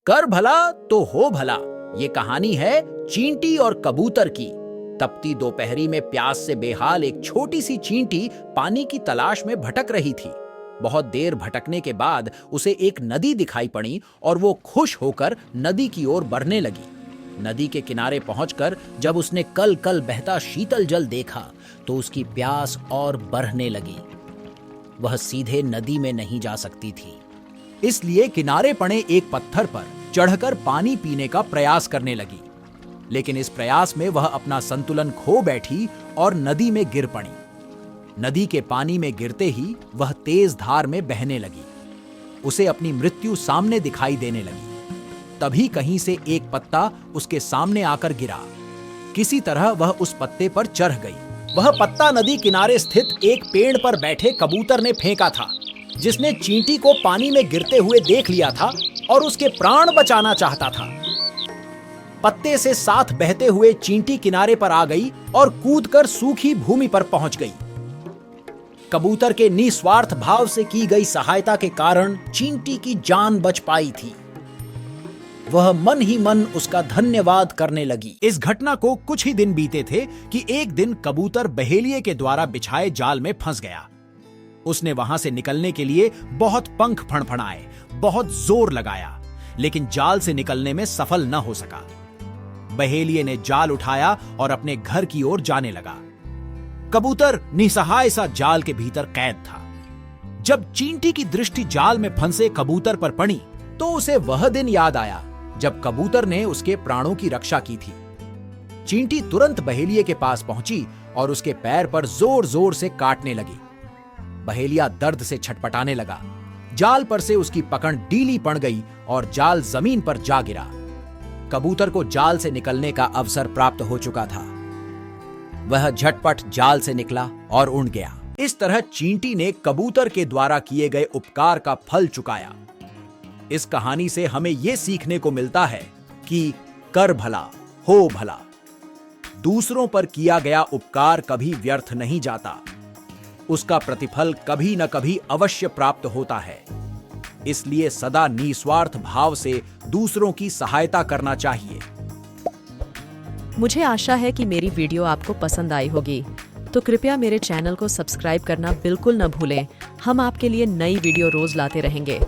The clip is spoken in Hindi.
कर भला तो हो भला। ये कहानी है चींटी और कबूतर की। तपती दोपहरी में प्यास से बेहाल एक छोटी सी चींटी पानी की तलाश में भटक रही थी। बहुत देर भटकने के बाद उसे एक नदी दिखाई पड़ी और वो खुश होकर नदी की ओर बढ़ने लगी। नदी के किनारे पहुंचकर जब उसने कल कल बहता शीतल जल देखा तो उसकी प्यास और बढ़ने लगी। वह सीधे नदी में नहीं जा सकती थी, इसलिए किनारे पड़े एक पत्थर पर चढ़कर पानी पीने का प्रयास करने लगी। लेकिन इस प्रयास में वह अपना संतुलन खो बैठी और नदी में गिर पड़ी। नदी के पानी में गिरते ही वह तेज धार में बहने लगी। उसे अपनी मृत्यु सामने दिखाई देने लगी। तभी कहीं से एक पत्ता उसके सामने आकर गिरा। किसी तरह वह उस पत्ते पर चढ़ गई। वह पत्ता नदी किनारे स्थित एक पेड़ पर बैठे कबूतर ने फेंका था, जिसने चींटी को पानी में गिरते हुए देख लिया था और उसके प्राण बचाना चाहता था। पत्ते से साथ बहते हुए चींटी किनारे पर आ गई और कूदकर सूखी भूमि पर पहुंच गई। कबूतर के निस्वार्थ भाव से की गई सहायता के कारण चींटी की जान बच पाई थी। वह मन ही मन उसका धन्यवाद करने लगी। इस घटना को कुछ ही दिन बीते थे कि एक दिन कबूतर बहेलिये के द्वारा बिछाए जाल में फंस गया। उसने वहां से निकलने के लिए बहुत पंख फड़फड़ाए, बहुत जोर लगाया, लेकिन जाल से निकलने में सफल न हो सका। बहेलिये ने जाल उठाया और अपने घर की ओर जाने लगा। कबूतर निसहाय सा जाल के भीतर कैद था। जब चींटी की दृष्टि जाल में फंसे कबूतर पर पड़ी तो उसे वह दिन याद आया जब कबूतर ने उसके प्राणों की रक्षा की थी। चींटी तुरंत बहेलिये के पास पहुंची और उसके पैर पर जोर जोर से काटने लगी। बहेलिया दर्द से छटपटाने लगा। जाल पर से उसकी पकड़ ढीली पड़ गई और जाल जमीन पर जा गिरा। कबूतर को जाल से निकलने का अवसर प्राप्त हो चुका था। वह झटपट जाल से निकला और उड़ गया। इस तरह चींटी ने कबूतर के द्वारा किए गए उपकार का फल चुकाया। इस कहानी से हमें यह सीखने को मिलता है कि कर भला हो भला। दूसरों पर किया गया उपकार कभी व्यर्थ नहीं जाता। उसका प्रतिफल कभी न कभी अवश्य प्राप्त होता है। इसलिए सदा निस्वार्थ भाव से दूसरों की सहायता करना चाहिए। मुझे आशा है कि मेरी वीडियो आपको पसंद आई होगी, तो कृपया मेरे चैनल को सब्सक्राइब करना बिल्कुल न भूलें। हम आपके लिए नई वीडियो रोज लाते रहेंगे।